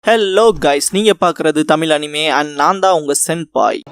Hello guys, நீங்க பாக்குறது Tamil anime and நான் தான் உங்க சென்பாய்.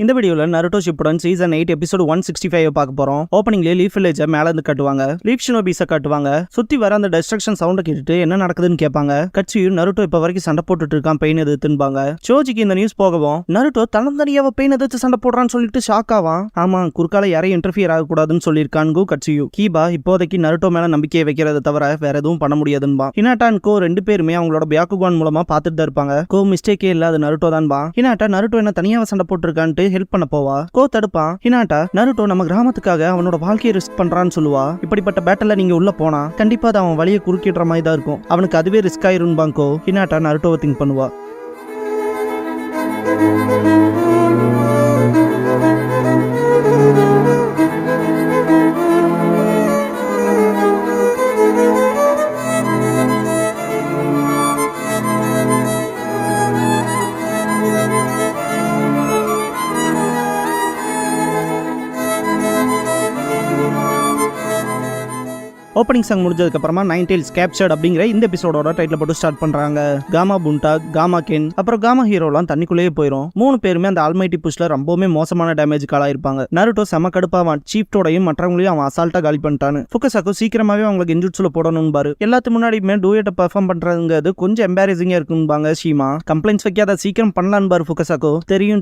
இந்த வீடியோல நருட்டோ ஷிப்புடன் சீசன் 8 எபிசோட் 165 பார்க்க போறோம். ஓப்பனிங்ல லீஃப் வில்லேஜை மேல இருந்து காட்டுவாங்க. லீஃப் ஷினோபிஸை காட்டுவாங்க. சுத்தி வர அந்த டிஸ்ட்ரக்ஷன் சவுண்ட கேட்டுட்டு என்ன நடக்குதுன்னு கேட்பாங்க. கட்சியு நருட்டோ இப்ப வரைக்கும் சண்டை போட்டுட்டு இருக்கான், பெயின் எதிர்த்துன்பாங்க. சோஜிக்கு இந்த நியூஸ் போகவும் நருட்டோ தனந்தனியாவ பெயின் எதிர்த்து சண்டை போடுறான்னு சொல்லிட்டு ஷாக் ஆவான். ஆமா, குறுக்கால யாரையும் இன்டர்ஃபியர் ஆகக்கூடாதுன்னு சொல்லியிருக்கான் கட்சியு. கீபா இப்போதைக்கு நருட்டோ மேல நம்பிக்கையை வைக்கிறத தவிர வேற எதுவும் பண்ண முடியாதுன்பா. ஹினாட்டா அண்ட் கோ ரெண்டு பேருமே அவங்களோட பியாக்குகான் மூலமா பார்த்துட்டு தான் இருப்பாங்க. கோ மிஸ்டேக்கே இல்ல, அது நருட்டோ தான்பா. ஹினாட்டா நருட்டோ என்ன தனியாவ சண்டை போட்டுருக்கான்ட்டு ஹெல்ப் பண்ண போவா. கோ தடுப்பான். ஹினாட்டா நருட்டோ நம்ம கிராமத்துக்காக அவனோட வாழ்க்கையை ரிஸ்க் பண்றான்னு சொல்லுவா. இப்படிப்பட்ட பேட்டல்ல நீங்க உள்ள போனா கண்டிப்பா அது அவன் வழியை குறுக்கிடுற மாதிரி தான் இருக்கும், அவனுக்கு அதுவே ரிஸ்க் ஆயிரும்பாங்க. கோ ஹினாட்டா நருட்டோவை திங்க் பண்ணுவா. ஓப்பனிங் சாங் முடிஞ்சதுக்கு அப்புறமா நைன் டெயில்ஸ் கேப்சர்ட் அப்படிங்கிற இந்த எபிசோடோட டைட்டில் போட்டு ஸ்டார்ட் பண்றாங்க. காமா புண்டா, காமா கென், அப்புறம் காமா ஹீரோலாம் தண்ணிக்குள்ளேயே போயிடும். மூணு பேருமே அந்த ஆல்மைட்டி புஷ்ல ரொம்பவுமே மோசமான டேமேஜ் காலாயிருப்பாங்க. நருட்டோ செம கடுப்பாவான். சீப்டோடையும் மற்றவங்களையும் அவன் அசால்ட்டா காலி பண்ணிட்டான். ஃபுகசாக்கு சீக்கிரமாவே அவங்களுக்கு இன்ஜுட்ஸ்ல போடணும் பாரு. எல்லாத்துக்கு முன்னாடியுமே டூயட்டை பெர்ஃபார்ம் பண்றதுங்கிறது கொஞ்சம் எம்பாரசிங்கா இருக்கும்பாங்க ஷீமா. கம்ப்ளைண்ட்ஸ் வைக்காத சீக்கிரம் பண்ணலான்னு பாரு ஃபுகசாக்கு.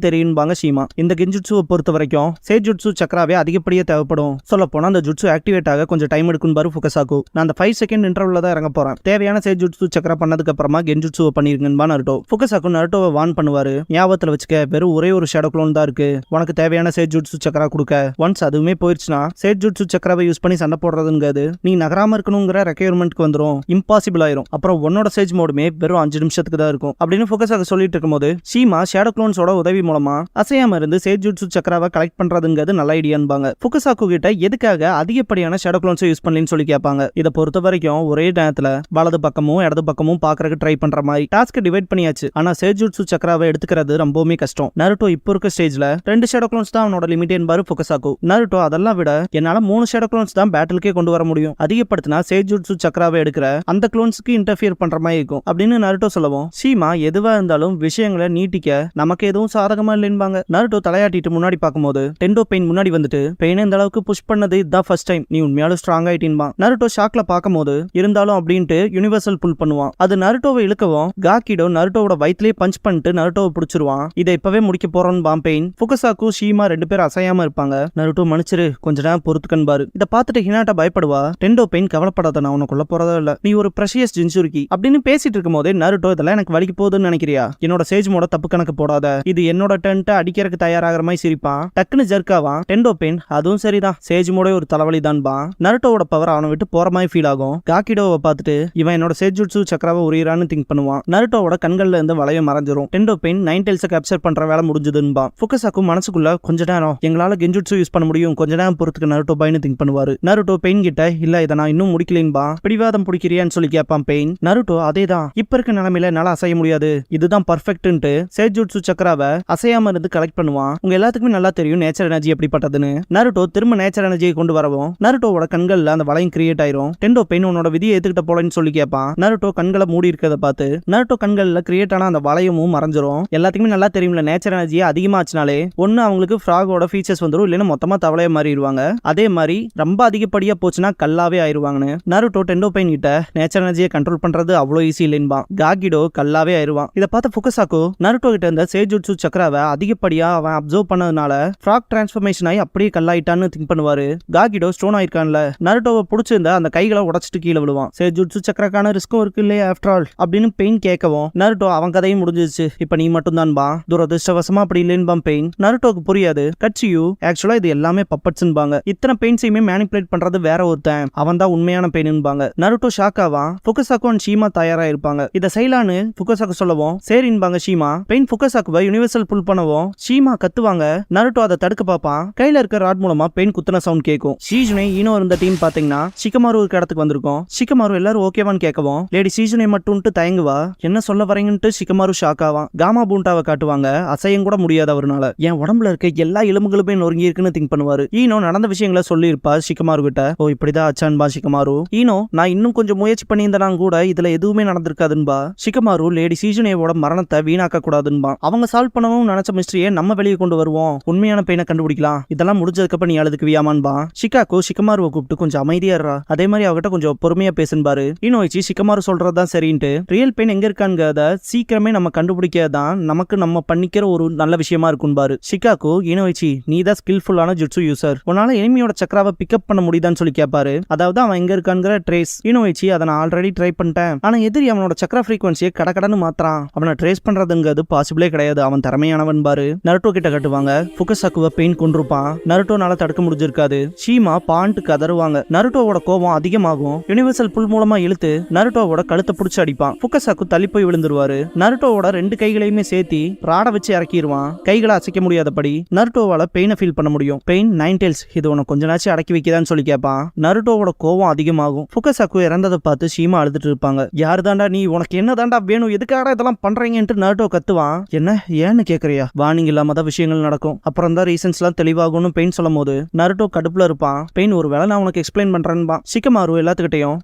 தெரியும்பாங்க ஷீமா. இந்த கெஞ்சுட்சுவை பொறுத்த வரைக்கும் சேஜுட்சு சக்கராவே அதிகப்படியே தேவைப்படும். சொல்ல போனா அந்த ஜுட்சு ஆக்டிவேட் ஆக கொஞ்சம் டைம் எடுக்கும் பாரு ஃபுகசாக்கு. நான் அந்த 5 செகண்ட் இன்டர்வல்ல தான் இறங்க போறேன். தேவையான சேஜுட்சு சக்கரா பண்ணதுக்கு அப்புறமா கெஞ்சுட்சுவை பண்ணிருங்கன்பா நருட்டோ. ஃபுகசாக்கு நருட்டோவை வார்ன் பண்ணுவாரு. ஞாபகத்துல வச்சுக்க, வெறும் ஒரே ஒரு ஷேடோ க்ளோன் தான் இருக்கு, உனக்கு தேவையான சேஜுட்சு சக்கரா கொடுக்க. ஒன்ஸ் அதுவுமே போயிருச்சுன்னா சேஜுட்சு சக்கராவை யூஸ் பண்ணி சண்டை போடுறதுங்கிறது நீ நகராம இருக்கணுங்கிற ரெக்யர்மெண்ட்க்கு வந்துடும், இம்பாசிபிள் ஆயிரும். அப்புறம் உன்னோட சேஜ் மோடுமே வெறும் 5 நிமிஷத்துக்கு தான் இருக்கும் அப்படின்னு ஃபுகசாக்கு சொல்லிட்டு இருக்கும்போது ஷீமா ஷேடோ க்ளோன்ஸோட உதவி மூலமா அசையாம இருந்து சேஜுட்சு சக்கராவை கலெக்ட் பண்றதுங்கிறது நல்ல ஐடியான்பாங்க. ஃபுகசாக்கு கிட்ட எதுக்காக அதிகப்படியான ஷேடோ க்ளோன்ஸை யூஸ் பண்ணலன்னு சொல்லி கேட்பாங்க. இதை பொறுத்த வரைக்கும் ஒரே நேரத்துல வலது பக்கமும் இடது பக்கமும் பாக்குறதுக்கு ட்ரை பண்ற மாதிரி டாஸ்க் டிவைட் பண்ணியாச்சு. ஆனா சேஜுட்சு சக்கராவை எடுத்துக்கிறது ரொம்பவுமே கஷ்டம். நருட்டோ இப்போ இருக்க ஸ்டேஜ்ல 2 ஷேடோ க்ளோன்ஸ் தான் அவனோட லிமிட் என்பாரு ஃபுகசாக்கு. நருட்டோ அதெல்லாம் விட என்னால 3 ஷேடோ க்ளோன்ஸ் தான் பேட்டிலுக்கே கொண்டு வர முடியும், அதிகப்படுத்தினா சேஜுட்சு சக்கராவை எடுக்கிற அந்த க்ளோன்ஸ்க்கு இன்டர்ஃபியர் பண்ற மாதிரி இருக்கும் அப்படின்னு நருட்டோ சொல்லவும் ஷீமா எதுவா இருந்தாலும் விஷயங்களை நீட்டிக்க நமக்கு எதுவும் சாதகமா இல்லைன்பாங்க. நருட்டோ தலையாட்டிட்டு முன்னாடி பார்க்கும்போது டெண்டோ பெயின் முன்னாடி வந்துட்டு பெயினை இந்த அளவுக்கு புஷ் பண்ணது இதுதான் ஃபர்ஸ்ட் டைம், நீ உண்மையாலும் ஸ்ட்ராங் ஆயிட்டீன்பா. நருட்டோ ஷாக்ல பார்க்கும்போது இருந்தாலும் அப்படின்ட்டு யூனிவர்சல் புல் பண்ணுவான். அது நருட்டோவை இழுக்கவும் காக்கிடோ நருட்டோவோட வயிற்றிலே பஞ்ச் பண்ணிட்டு நருட்டோவை பிடிச்சிருவான். இதை இப்பவே முடிக்க போறோன்னு பாம்பெயின். ஃபுகசாக்கு ஷீமா 2 பேரும் அசையாம இருப்பாங்க. நருட்டோ மன்னிச்சிரு, கொஞ்ச நேரம் பொறுத்துக்கன்பாரு. இதை பார்த்துட்டு ஹினாட்டா பயப்படுவா. டெண்டோ பெயின் கவலைப்படாத, நான் உனக்குள்ள போறதா இல்ல, நீ ஒரு பிரஷியஸ் ஜின்சுருக்கி அப்படின்னு பேசிட்டு இருக்கும் போதே நருட்டோ இதெல்லாம் எனக்கு வலிக்கு போகுதுன்னு நினைக்கிறியா, என்னோட சேஜ் மோட தப்பு கணக்கு போடாத, இது என்னோட டென்ட்டை அடிக்கிறதுக்கு தயாராகிற மாதிரி சிரிப்பான். டக்குன்னு ஜர்க்காவான். டெண்டோ பெயின் அதுவும் சரிதான், சேஜ் மோட ஒரு தலைவலி தான்பா. நருட்டோவோட பவர் அவனை விட்டு போற மாதிரி ஃபீல் ஆகும். காக்கிடோவை பார்த்துட்டு இவன் என்னோட சேஜுட்சு சக்கராவை உரியறான்னு திங்க் பண்ணுவான். நருட்டோவோட கண்கள்ல இருந்து வளையம் மறைஞ்சிரும். டெண்டோ பெயின் 9 டெயில்ஸை கேப்சர் பண்ற வேலை முடிஞ்சதுன்பா. ஃபுகசாக்கு மனசுக்குள்ள கொஞ்ச நேரம் எங்களால கெஞ்சுட்சு யூஸ் பண்ண முடியும், கொஞ்ச நேரம் பொறுத்துக்கு நருட்டோ பைன்னு திங்க் பண்ணுவாரு. நருட்டோ பெயின் கிட்ட இல்ல இதை நான் இன்னும் முடிக்கலன்பா, பிடிவாதம் பிடிக்கிறியான்னு சொல்லி கேட்பான் பெயின். நருட்டோ அதேதான், இப்ப இருக்க நிலைமையில என்னால அசைய முடியாது, இதுதான் பர்ஃபெக்ட்ன்ட்டு சேஜுட்சு சக்கராவை அசையாம இருந்து கலெக்ட் பண்ணுவான். உங்க எல்லாத்துக்குமே நல்லா தெரியும் நேச்சர் எனர்ஜி எப்படிப்பட்டதுன்னு. நருட்டோ திரும்ப நேச்சர் எனர்ஜியை கொண்டு வரவும் நருட்டோவோட கண்கள்ல அந்த வளையம் கிரியேட் ஆயிரும். டெண்டோ பெயின் உன்னோட விதியை ஏத்துக்கிட்ட போலன்னு சொல்லி கேட்பான். நருட்டோ கண்களை மூடி இருக்கிறத பார்த்து நருட்டோ கண்கள்ல கிரியேட் ஆன அந்த வளையமும் மறைஞ்சிரும். எல்லாத்துக்குமே நல்லா தெரியும்ல, நேச்சர் எனர்ஜியா அதிகமாச்சுனாலே ஒன்னு அவங்களுக்கு ஃப்ராகோட ஃபீச்சர்ஸ் வந்துரும், இல்லைன்னா மொத்தமா தவளைய மாறிடுவாங்க. அதே மாதிரி ரொம்ப அதிகப்படியா போச்சுன்னா கல்லாவே ஆயிருவாங்கன்னு நருட்டோ டெண்டோ பெயின் கிட்ட நேச்சர் எனர்ஜியை கண்ட்ரோல் பண்றது அவ்வளோ ஈஸி இல்லைன்பா. காகிடோ கல்லாவே ஆயிருவான். இதை பார்த்த ஃபுகசாக்கு நருட்டோ கிட்ட இருந்த சேஜுட்சு சக்கராவை அதிகப்படியா அவன் அப்சர்வ் பண்ணதுனால ஃப்ராக் டிரான்ஸ்ஃபர்மேஷன் ஆகி அப்படியே கல்லாயிட்டான்னு திங்க் பண்ணுவாரு. காகிடோ ஸ்டோன் ஆயிருக்கான்ல, நருட்டோவை பிடிச்சிருந்த அந்த கைகளை உடைச்சிட்டு கீழே விழுவான். சேஜுட்சு சக்கரக்கான ரிஸ்க்கும் இருக்கு இல்லையா ஆஃப்டர் ஆல் அப்படின்னு பெயின் கேட்கவும் நருட்டோ அவன் கதையும் முடிஞ்சிருச்சு, இப்ப நீ மட்டும் தான்பா, துரதிருஷ்டவசமா அப்படி இல்லைன்பா பெயின். நருட்டோக்கு புரியாது. கட்சியு ஆக்சுவலா இது எல்லாமே பப்பட்ஸ்ன்பாங்க, இத்தனை பெயின்ஸையுமே மேனிபுலேட் பண்றது வேற ஒருத்தன், அவன் தான் உண்மையான பெயின்பாங்க. நருட்டோ ஷாக் ஆவான். ஃபுகசாக்கு அண்ட் ஷீமா தயாரா இருப்பாங்க. இதை செய்யலான்னு ஃபுகசாக்கு சொல்லவும் சரின்பாங்க ஷீமா. பெயின் ஃபுகசாக்குவை யூனிவர்சல் புல் பண்ணவும் ஷீமா கத்துவாங்க. நருட்டோ அதை தடுக்க பார்ப்பான். கையில இருக்க ராட் மூலமா பெயின் குத்துன சவுண்ட் கேட்கும். ஷீஜுனே ஈனோ இருந்த டீம் பாத்தீங்கன்னா ஷிகமாரு ஒரு இடத்துக்கு வந்திருக்கோம். ஷிகமாரு எல்லாரும் ஓகேவான்னு கேட்கவும் லேடி சீசுனே மட்டும்ட்டு தயங்குவா. என்ன சொல்ல வரீங்கன்ட்டு ஷிகமாரு ஷாக் ஆவான். காமா பூண்டாவை காட்டுவாங்க. அசையம் கூட முடியாது அவர்னால. என் உடம்புல இருக்க எல்லா எலும்புகளுமே நொறுங்கி இருக்குன்னு திங்க் பண்ணுவாரு. ஈனோ நடந்த விஷயங்களை சொல்லி இருப்பா ஷிகமாரு கிட்ட. ஓ இப்படிதான் ஆச்சான்பா ஷிகமாரு. ஈனோ நான் இன்னும் கொஞ்சம் முயற்சி பண்ணியிருந்தா கூட இதுல எதுவுமே நடந்திருக்காதுன்பா. ஷிகமாரு லேடி சீசுனேவோட மரணத்தை வீணாக்க கூடாதுன்பா. அவங்க சால்வ் பண்ணவும் நினைச்ச மிஸ்டரியை நம்ம வெளியே கொண்டு வருவோம். உண்மையான பெயினை கண்டுபிடிக்கலாம். இதெல்லாம் முடிஞ்சதுக்கு அப்புறம் நீ அழுதுக்குவியாமான்பா. ஷிகாகோ ஷிகமாருவை கூப்பிட்டு கொஞ்சம் அமைதியா இருறா. அதே மாதிரி அவகிட்ட கொஞ்சம் பொறுமையா பேசுன்பாரு. ஈனோயிச்சி ஷிகமாரு சொல்றதுதான் சரின்ட்டு ரியல் பெயின் எங்க இருக்காங்கிறத சீக்கிரமே நம்ம கண்டுபிடிக்கதான் நமக்கு நம்ம பண்ணிக்கிற ஒரு நல்ல விஷயமா இருக்கும்பாரு. ஷிகாகோ ஈனோயிச்சி நீ தான் ஸ்கில்ஃபுல்லான ஜுட்சு யூசர். உன்னால எனிமியோட சக்கராவை பிக்கப் பண்ண முடியுதான்னு சொல்லி கேட்பாரு. அதாவது அவன் எங்க இருக்காங்கிற ட்ரேஸ். ஈனோயிச்சி அதை நான் ஆல்ரெடி ட்ரை பண்ணிட்டேன். ஆனா எதிரி அவனோட சக்கரா ஃப்ரீக்வன்சியை கடக்கடன்னு மாத்திரான். அவனை ட்ரேஸ் பண்றதுங்கிறது பாசிபிளே கிடையாது. அவன் திறமையானவன் பாரு. நருட்டோ கிட்ட கட்டுவாங்க. ஃபுகசாக்குவை பெயின் கொண்டிருப்பான். நருட்டோனால தடுக்க முடிஞ்சிருக்காது. ஷீமா பான்ட்டு கதறுவாங்க. நருட்டோவோட கோபம் அதிகமாகும். யுனிவர்சல் புல் மூலமா இழுத்து நருட்டோவோட கழுத்தை பிடிச்சி அடிப்பான். ஃபுகசாக்கு தள்ளி போய் விழுந்துருவாரு. நருட்டோவோட 2 கைகளையுமே சேர்த்தி ராட வச்சு இறக்கிடுவான். கைகளை அசைக்க முடியாதபடி நருட்டோவால பெயினை ஃபீல் பண்ண முடியும். பெயின் 9 டெய்ல்ஸ் இது உனக்கு கொஞ்ச நாச்சு அடக்கி வைக்கதான்னு சொல்லி கேட்பான். நருட்டோவோட கோபம் அதிகமாகும். ஃபுகசாக்கு இறந்ததை பார்த்து ஷீமா அழுதுட்டு இருப்பாங்க. யாரு தாண்டா நீ? உனக்கு என்ன தாண்டா வேணும்? எதுக்காக இதெல்லாம் பண்றீங்கன்ட்டு நருட்டோ கத்துவான். என்ன ஏன்னு கேக்குறியா? வார்னிங் இல்லாம தான் விஷயங்கள் நடக்கும். அப்புறம் தான் ரீசன்ஸ் எல்லாம் தெளிவாகும்னு பெயின் சொல்லும் போது நருட்டோ கடுப்புல இருப்பான். பெயின் ஒரு வேளை நான் உனக்கு எக்ஸ்பிளைன் பண்றேன்பா. ஷிகமாரு எல்லாத்துக்கிட்டையும்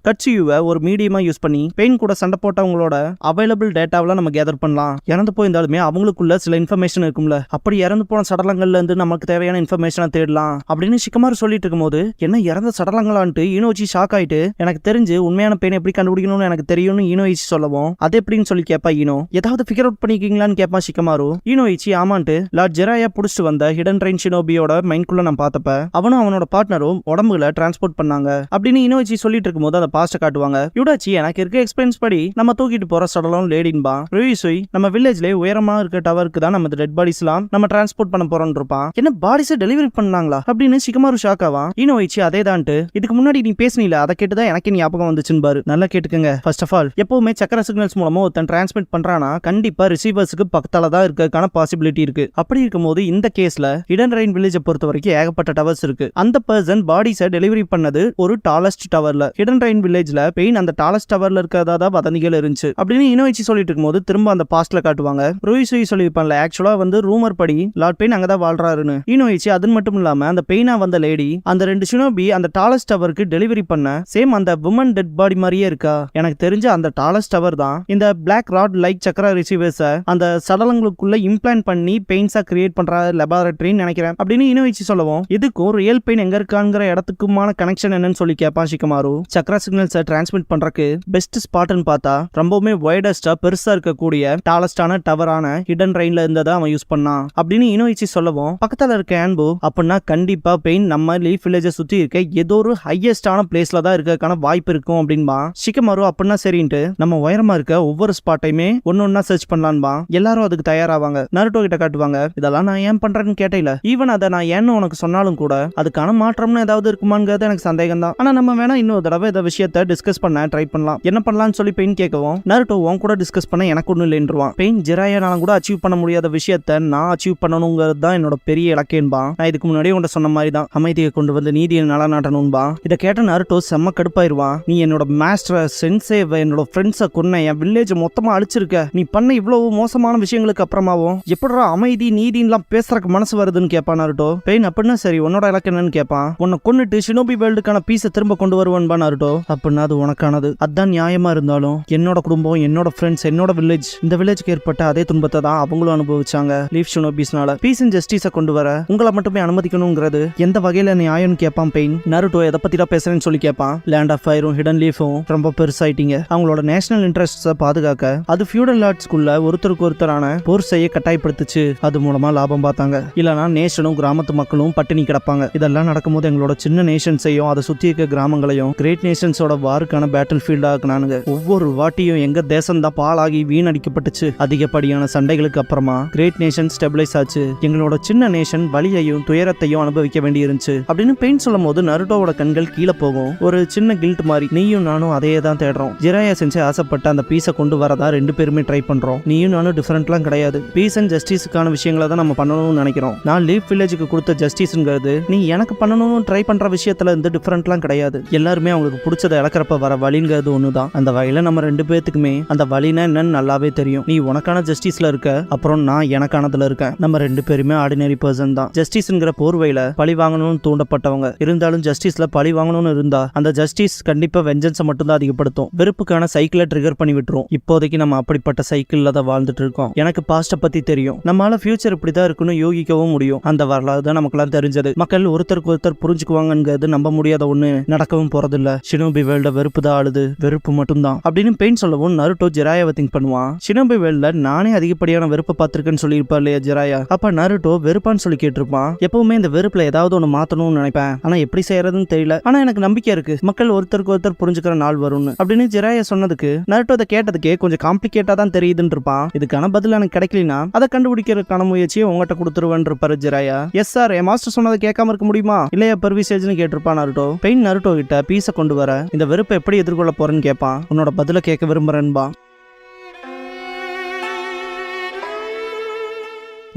கட்சியுவை ஒரு மீடியமா யூஸ் பண்ணி பெயின் கூட சண்டை போட்டவங்களோட அவைலபிள் டேட்டாவெல்லாம் நம்ம கேதர் பண்ணலாம். இறந்து போயிருந்தாலுமே அவங்களுக்குள்ள சில இன்ஃபர்மேஷன் இருக்கும்ல. அப்படி இறந்து போன சடலங்கள்ல இருந்து நமக்கு தேவையான இன்ஃபர்மேஷனை தேடலாம் அப்படின்னு ஷிகமாரு சொல்லிட்டு இருக்கும்போது என்ன இறந்த சடலங்களான்ட்டு ஈனோயிச்சி ஷாக் ஆயிட்டு எனக்கு தெரிஞ்சு உண்மையான பெயின் எப்படி கண்டுபிடிக்கணும்னு எனக்கு தெரியும்னு ஈனோயிச்சி சொல்லவும் அது எப்படின்னு சொல்லி கேட்பா ஈனோ. ஏதாவது ஃபிகர் அவுட் பண்ணிக்கீங்களான்னு கேட்பா ஷிகமாரு. ஈனோயிச்சி ஆமான்ட்டு லார்ட் ஜெராயா புடிச்சிட்டு வந்த ஹிடன் ட்ரெயின் ஷினோபியோட மைண்ட்குள்ள நான் பார்த்தப்ப அவனும் அவனோட பார்ட்னரும் உடம்புல டிரான்ஸ்போர்ட் பண்ணாங்க அப்படின்னு ஈனோயிச்சி சொல்லிட்டு இருக்கும்போது அந்த பாஸ்ட காட்டுவாங்க. யுடாச்சி எனக்கு இருக்க எக்ஸ்பீரியன்ஸ் படி நம்ம தூக்கிட்டு போற சடலம் லேடின்பா. ருயிசுய் நம்ம வில்லேஜ்ல உயரமா இருக்க டவருக்கு தான் நம்ம டெட் பாடிஸ் எல்லாம் நம்ம டிரான்ஸ்போர்ட் பண்ண போறோம் இருப்பான். என்ன பாடிஸை டெலிவரி பண்ணாங்களா அப்படின்னு ஷிகமாரு ஷாக் ஆவான். ஈனோயிச்சி அதே தான்ட்டு இதுக்கு முன்னாடி நீ பேசினீல அதை கேட்டுதான் எனக்கு ஞாபகம் வந்துச்சுன்னு பாரு. நல்லா கேட்டுக்கங்க. ஃபர்ஸ்ட் ஆஃப் ஆல் எப்பவுமே சக்கர சிக்னல்ஸ் மூலமா ஒருத்தன் டிரான்ஸ்மிட் பண்றானா கண்டிப்பா ரிசீவர்ஸுக்கு பக்கத்தால தான் இருக்கிறதுக்கான பாசிபிலிட்டி இருக்கு. அப்படி இருக்கும்போது இந்த கேஸ்ல ஹிடன் ரெயின் வில்லேஜை பொறுத்த வரைக்கும் ஏகப்பட்ட டவர்ஸ் இருக்கு. அந்த பர்சன் பாடிஸை டெலிவரி பண்ணது ஒரு டாலஸ்ட் டவர்ல. ஹிடன் ரெயின் வில்லேஜ்ல பெயின் அந்த டாலஸ்ட் டவர்ல இருக்கிறதா தான் வதந்திகள் இருந்துச்சு அப்படின்னு இனோயிச்சி சொல்லிட்டு இருக்கும்போது திரும்ப அந்த பாஸ்ட்ல காட்டுவாங்க. ருயிசுய் சொல்லியிருப்பான்ல ஆக்சுவலா வந்து ரூமர் படி லார்ட் பெயின் அங்கதான் வாழ்றாருன்னு. இனோயிச்சி அது மட்டும் இல்லாம அந்த பெயினா வந்த லேடி அந்த 2 ஷினோபி அந்த டாலஸ்ட் டவருக்கு டெலிவரி பண்ண சேம் அந்த வுமன் டெட் பாடி மாதிரியே இருக்கா. எனக்கு தெரிஞ்ச அந்த டாலஸ்ட் டவர் தான் இந்த பிளாக் ராட் லைக் சக்கர ரிசீவர்ஸை அந்த சடலங்களுக்குள்ள இம்ப்ளான்ட் பண்ணி பெயின்ஸா கிரியேட் பண்ற லெபார்டரின்னு நினைக்கிறேன் அப்படின்னு இனோயிச்சி சொல்லவும் இதுக்கும் ரியல் பெயின் எங்க இருக்காங்கிற இடத்துக்குமான கனெக்ஷன் என்னன்னு சொல்லி கேட்பான் ஷிகமாரு. சக்கர சிக்னல்ஸை டிரான்ஸ்மிட் பண்றதுக்கு பெஸ்ட் ஸ்பாட்னு பார்த்தா ரொம்பவுமே வைடஸ்டா பெருசா இருக்கக்கூடிய டாலஸ்டான டவரான ஹிடன் ரெயின்ல இருந்ததை அவன் யூஸ் பண்ணான் அப்படின்னு இனோயிச்சி சொல்லவும் பக்கத்துல இருக்க ஆன்போ அப்படின்னா கண்டிப்பா பெயின் நம்ம லீஃப் வில்லேஜை சுத்தி இருக்க ஏதோ ஒரு ஹையஸ்டான பிளேஸ்ல தான் இருக்கிறதுக்கான வாய்ப்பு இருக்கும் அப்படின்பா. ஷிகமாரு அப்படின்னா சரின்ட்டு நம்ம உயரமா இருக்க ஒவ்வொரு ஸ்பாட்டையுமே ஒன்னொன்னா சர்ச் பண்ணலான்பா. எல்லாரும் அதுக்கு தயாராவாங்க. நருட்டோ கிட்ட காட்டுவாங்க. இதெல்லாம் நான் ஏன் பண்றேன்னு கேட்டையில ஈவன் அதை நான் ஏன்னு உனக்கு சொன்னாலும் கூட அதுக்கான மாற்றம்னு ஏதாவது இருக்குமாங்கிறது எனக்கு சந்தேகம் தான். ஆனா நம்ம வேணா இன்னொரு தடவை இந்த விஷயத்தை டிஸ்கஸ் பண்ண ட்ரை பண்ணலாம். என்ன பண்ணலாம்னு சொல்லி பெயின் கேட்கவும் நருட்டோ உன் கூட டிஸ்கஸ் பண்ண எனக்கு ஒண்ணு இல்லைன்றுவான். பெயின் ஜெராயானால கூட அச்சீவ் பண்ண முடியாத விஷயத்தை நான் அச்சீவ் பண்ணணுங்கிறது தான் என்னோட பெரிய இலக்கேன்பா. நான் இதுக்கு முன்னாடியே உன்ட சொன்ன மாதிரி தான் அமைதியை கொண்டு வந்து நீதியை நலநாட்டணும்பா. இதை கேட்ட நருட்டோ செம்ம கடுப்பாயிருவான். நீ என்னோட மாஸ்டர் சென்சேவை என்னோட ஃப்ரெண்ட்ஸை கொன்ன என் வில்லேஜ் மொத்தமா அழிச்சிருக்க. நீ பண்ண இவ்வளவு மோசமான விஷயங்களுக்கு அப்புறமாவும் எப்படா அமைதி நீதின்லாம் பேசுறதுக்கு மனசு வருதுன்னு கேட்பான் நருட்டோ. பெயின் அப்படின்னா சரி உன்னோட இலக்கு என்னன்னு கேட்பான். உன்னை கொன்னுட்டு ஷினோபி வேர்ல்டுக்கான பீஸை திரும்ப கொண்டு வருவான்பா நருட்டோ. அப்படின்னா அது உனக்கானது. அதான் நியாயமா இருந்தாலும் என்னோட குடும்பம் என்னோட ஃப்ரெண்ட்ஸ் என்னோட வில்லேஜ் இந்த வில்லேஜ்க்கு ஏற்பட்ட அதே துன்பத்தை தான் அவங்களும் அனுபவிச்சாங்க லீஃப் ஷினோபிஸ்னால. பீஸ் அண்ட் ஜஸ்டிஸை கொண்டு வர உங்களை மட்டுமே அனுமதிக்கணுங்கிறது எந்த வகையில நியாயம்னு கேட்பான் பெயின். நருட்டோ எதை பத்தி தான் பேசுறேன்னு சொல்லி கேட்பான். லேண்ட் ஆஃப் ஃபயரும் ஹிடன் லீஃபும் ரொம்ப பெருசாயிட்டீங்க. அவங்களோட நேஷனல் இன்ட்ரெஸ்ட்ஸை பாதுகாக்க அது ஃபியூடல் லார்ட்ஸ்குள்ள ஒருத்தருக்கு ஒருத்தரான போர் செய்ய கட்டாயப்படுத்துச்சு. அது மூலமா லாபம் பார்த்தாங்க. இல்லனா நேஷனும் கிராமத்து மக்களும் பட்டினி கிடப்பாங்க. இதெல்லாம் நடக்கும்போது எங்களோட சின்ன நேஷன்ஸையும் அதை சுத்தி இருக்க கிராமங்களையும் கிரேட் நேஷன்ஸோட வாருக்கான பேட்டில் ஃபீல்டா ஆக்குனானுங்க. ஒவ்வொரு வாட்டியும் எங்க தேசம் தான் பாலாகி வீணடிக்கப்பட்டுச்சு. அதிகப்படியான சண்டைகளுக்கு அப்புறமா கிரேட் நேஷன் ஸ்டெபிலைஸ் ஆச்சு. எங்களோட சின்ன நேஷன் வலியையும் துயரத்தையும் அனுபவிக்க வேண்டி இருந்துச்சு அப்படின்னு பெயின் சொல்லும் போது நருட்டோவோட கண்கள் கீழே போகும். ஒரு சின்ன கில்ட் மாதிரி நீயும் நானும் அதையே தான் தேடுறோம். ஜெராயா செஞ்சு ஆசைப்பட்ட அந்த பீஸை கொண்டு வரதா 2 பேருமே ட்ரை பண்றோம். நீயும் நானும் டிஃபரெண்ட்லாம் கிடையாது. பீஸ் அண்ட் ஜஸ்டிஸுக்கான விஷயங்களை தான் நம்ம பண்ணணும்னு நினைக்கிறோம். நான் லீஃப் வில்லேஜுக்கு கொடுத்த ஜஸ்டிஸ்ங்கிறது நீ எனக்கு பண்ணணும்னு ட்ரை பண்ற விஷயத்துல இருந்து டிஃபரெண்ட்லாம் கிடையாது. எல்லாருமே அவங்களுக்கு பிடிச்சதை இழக்கிறப்ப வர வழிங்கிறது ஒண்ணுதான். அந்த வகையில நம்ம 2 பேத்துக்குமே அந்த வழினா என்னன்னு நல்லாவே தெரியும். நீ உனக்கான ஜஸ்டிஸ்ல இருக்க, அப்புறம் நான் எனக்கானதுல இருக்கேன். நம்ம 2 பேருமே ஆர்டினரி பர்சன் தான். ஜஸ்டிஸ்ங்கிற போர்வையில பழி வாங்கணும்னு தூண்டப்பட்டவங்க. இருந்தாலும் ஜஸ்டிஸ்ல பழி வாங்கணும்னு இருந்தா அந்த ஜஸ்டிஸ் கண்டிப்பா வெஞ்சன்ஸை மட்டும் தான் அதிகப்படுத்தும். வெறுப்புக்கான சைக்கிளை ட்ரிகர் பண்ணி விட்டுரும். இப்போதைக்கு நம்ம அப்படிப்பட்ட சைக்கிள்ல தான் வாழ்ந்துட்டு இருக்கோம். எனக்கு பாஸ்ட பத்தி தெரியும். நம்மளால ஃபியூச்சர் இப்படிதான் இருக்குன்னு யோகிக்கவும் முடியும். அந்த வரலாறு தான் நமக்கெல்லாம் தெரிஞ்சது. மக்கள் ஒருத்தருக்கு ஒருத்தர் புரிஞ்சுக்குவாங்கிறது நம்ப முடியாத ஒண்ணு, நடக்கவும் போறதில்ல. ஷினோபி வேல்ட வெறுப்பு தான் ஆளுது, வெறுப்பு மட்டும் தான் அப்படின்னு பெயின் சொல்லவும் நருட்டோ ஜிராயாவை திங்க் பண்ணுவான். ஷினோபி வேல்ட நானே அதிகப்படியான வெறுப்பை பார்த்திருக்கேன்னு சொல்லியிருப்பா இல்லையா ஜிராயா. அப்ப நருட்டோ வெறுப்பான்னு சொல்லி கேட்டிருப்பான். எப்பவுமே இந்த வெறுப்புல ஏதாவது ஒண்ணு மாத்தணும்னு நினைப்பேன், ஆனா எப்படி செய்யறதுன்னு தெரியல. ஆனா எனக்கு நம்பிக்கை இருக்கு, மக்கள் ஒருத்தருக்கு ஒருத்தர் புரிஞ்சுக்கிற நாள் வரும்னு அப்படின்னு ஜிராயா சொன்னதுக்கு நருட்டோ அதை கேட்டதுக்கே கொஞ்சம் காம்ப்ளிகேட்டா தான் தெரியுதுன்னு இருப்பான். இதுக்கான பதில் எனக்கு கிடைக்கலனா அதை கண்டுபிடிக்கிறதுக்கான முயற்சியை உங்ககிட்ட கொடுத்துருவேன் இருப்பாரு ஜிராயா. எஸ் சார், என் மாஸ்டர் சொன்னதை கேட்காம இருக்க முடியுமா இல்லையா பர்விசேஜ்னு கேட்டிருப்பான் நருட்டோ. பெயின் நருட்டோ கிட்ட பீஸை கொண்டு வர இந்த வெறுப்பை எப்படி எதிர்கொள்ள போறேன்னு கேட்பான். உன்னோட பதில கேட்க விரும்புறேன்பா.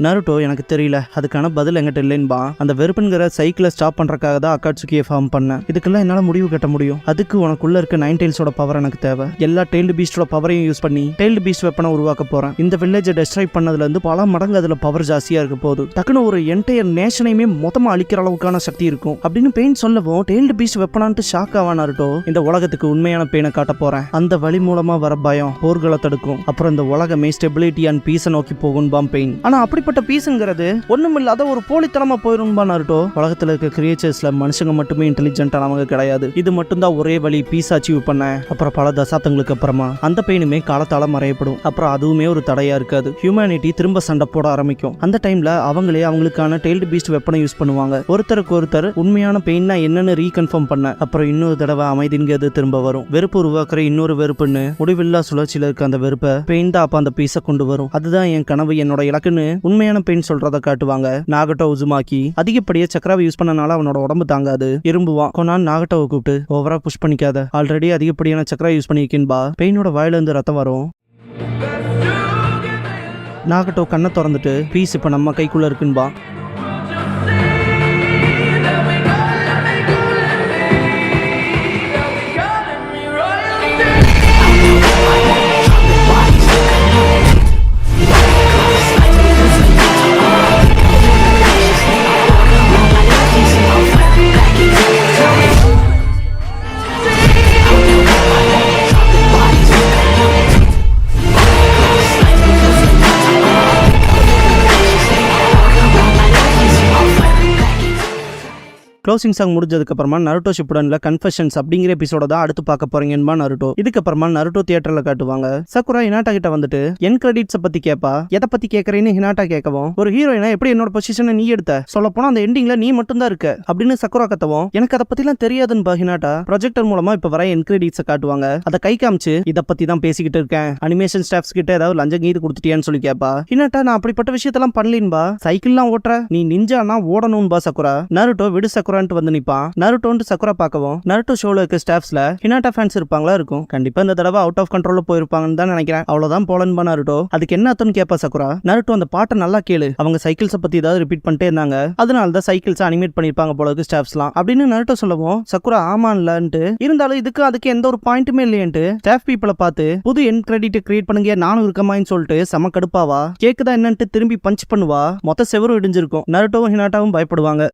நருட்டோ எனக்கு தெரியல, அதுக்கான பதில் எங்கிட்ட இல்லைன்பா. அந்த வெறுப்புங்கிற சைக்கிளை ஸ்டாப் பண்றதுக்காக தான் அக்காட்சுகியை ஃபார்ம் பண்ணேன். இதுக்கெல்லாம் என்னால முடிவு கட்ட முடியும். அதுக்கு உனக்குள்ள இருக்க 9 டெயில்ஸோட பவர் எனக்கு தேவை. எல்லா டெயில்டு பீஸ்டோட பவரையும் யூஸ் பண்ணி டெயில்டு பீஸ்ட் வெப்பனை உருவாக்க போறேன். இந்த வில்லேஜை டெஸ்ட்ராய் பண்ணதுல இருந்து பல மடங்கு அதுல பவர் ஜாஸ்தியா இருக்க போகுது. டக்குன்னு ஒரு என்டையர் நேஷனையுமே மொத்தமா அழிக்கிற அளவுக்கான சக்தி இருக்கும் அப்படின்னு பெயின் சொல்லவும் டெயில்டு பீஸ்ட் வெப்பனான்ட்டு ஷாக் ஆவா நருட்டோ. இந்த உலகத்துக்கு உண்மையான பெயினை காட்ட போறேன். அந்த வழி மூலமா வர பயம் போர்களை தடுக்கும். அப்புறம் இந்த உலகமே ஸ்டெபிலிட்டி அண்ட் பீஸை நோக்கி போகும்பாம் பெயின். ஆனா அப்படிப்பட்ட பீஸ்ங்கிறது ஒண்ணுமில்லாத ஒரு போலித்தனமா போயிரும்பா நருட்டோ. உலகத்துல இருக்க கிரியேச்சர்ஸ்ல மனுஷங்க மட்டுமே இன்டெலிஜென்ட்டானவங்க கிடையாது. இது மட்டும் தான் ஒரே வழி பீஸ் அச்சீவ் பண்ண. அப்புறம் பல தசாப்தங்களுக்கு அப்புறமா அந்த பெயினுமே காலத்தால மறையப்படும். அப்புறம் அதுவுமே ஒரு தடையா இருக்காது. ஹியூமனிட்டி திரும்ப சண்டை போட ஆரம்பிக்கும். அந்த டைம்ல அவங்களே அவங்களுக்கான டெயில்டு பீஸ்ட் வெப்பனை யூஸ் பண்ணுவாங்க. ஒருத்தருக்கு ஒருத்தர் உண்மையான பெயின்னா என்னன்னு ரீகன்ஃபார்ம் பண்ண. அப்புறம் இன்னொரு தடவை அமைதிங்கிறது திரும்ப வரும். வெறுப்பு உருவாக்குற இன்னொரு வெறுப்புன்னு முடிவில்லா சுழற்சியில இருக்க அந்த வெறுப்பை பெயின் தான் அப்ப அந்த பீஸை கொண்டு வரும். அதுதான் என் கனவு, என்னோட இலக்குன்னு உண்மையான பெயின் சொல்றத காட்டுவாங்க. நாகட்டோ உசுமாக்கி அதிகப்படியா சக்கராவை யூஸ் பண்ணனால அவனோட உடம்பு தாங்காது, இரும்புவான். கொனான் நாகட்டோவை கூப்பிட்டு ஓவரா புஷ் பண்ணிக்காத, ஆல்ரெடி அதிகப்படியான சக்கரா யூஸ் பண்ணிருக்கேன்பா. பெயினோட வாயில இருந்து ரத்தம் வரும். நாகட்டோ கண்ணை திறந்துட்டு பீஸ் இப்ப நம்ம கைக்குள்ள இருக்குன்பா. க்ளோசிங் சாங் முடிஞ்சதுக்கு அப்புறமா நருட்டோ ஷிப்புடன்ல கன்ஃபெஷன்ஸ் அப்படிங்கிற எபிசோட தான் அடுத்து பார்க்க போறீங்கன்பா நருட்டோ. இதுக்கப்புறமா நருட்டோ தியேட்டர்ல காட்டுவாங்க. சக்குரா ஹினாட்டா கிட்ட வந்துட்டு என் கிரெடிட்ஸை பத்தி கேப்பா. எதை பத்தி கேட்கறேன்னு ஹினாட்டா கேட்கவும், ஒரு ஹீரோயினா எப்படி என்னோட பொசிஷனை நீ எடுத்த, சொல்ல போனா அந்த எண்டிங்ல நீ மட்டும் தான் இருக்க அப்படின்னு சக்குரா கத்தவும், எனக்கு அதை பத்திலாம் தெரியாதுன்னு ஹினாட்டா ப்ரொஜெக்டர் மூலமா இப்ப வர என் கிரெடிட்ஸை காட்டுவாங்க. அதை கை காமிச்சு இதை பத்தி தான் பேசிக்கிட்டு இருக்கேன், அனிமேஷன் ஸ்டாஃப்ஸ் கிட்ட ஏதாவது லஞ்சம் கீது கொடுத்துட்டியான்னு சொல்லி கேப்பா. ஹினாட்டா நான் அப்படிப்பட்ட விஷயத்தெல்லாம் பண்ணலின்பா, சைக்கிள்லாம் ஓட்டுற, நீ நிஞ்சானா ஓடணும்பா சக்குரா. நருட்டோ விடு சக்குரா வந்து நிப்பான். நருட்டோன்னு சக்குரா பார்க்கவும் நருட்டோ ஷோல இருக்க ஸ்டாஃப்ஸ்ல ஹினாட்டா ஃபேன்ஸ் இருப்பாங்களா இருக்கும். கண்டிப்பா இந்த தடவை அவுட் ஆஃப் கண்ட்ரோல்ல போயிருப்பாங்கன்னு தான் நினைக்கிறேன். அவ்வளவுதான் போலன்பா நருட்டோ. அதுக்கு என்ன அர்த்தம்னு கேப்பா சக்குரா. நருட்டோ அந்த பாட்டை நல்லா கேளு, அவங்க சைக்கிள்ஸை பத்தி ஏதாவது ரிப்பீட் பண்ணிட்டே இருந்தாங்க, அதனால தான் சைக்கிள்ஸ் அனிமேட் பண்ணிருப்பாங்க போல இருக்கு ஸ்டாஃப்ஸ்லாம் அப்படின்னு நருட்டோ சொல்லவும், சக்குரா ஆமான்லன்ட்டு இருந்தாலும் அதுக்கு எந்த ஒரு பாயிண்ட்டுமே இல்லையன்ட்டு ஸ்டாஃப் பீப்புளை பார்த்து புது என் கிரெடிட் கிரியேட் பண்ணுங்க நானும் இருக்கமான்னு சொல்லிட்டு செம கடுப்பாவா. கேக்குதா என்னன்ட்டு திரும்பி பஞ்ச் பண்ணுவா. மொத்த செவரும் இடிஞ்சிருக்கும். நருட்டோவும் ஹினாட்டாவும் பயப்படுவாங்க.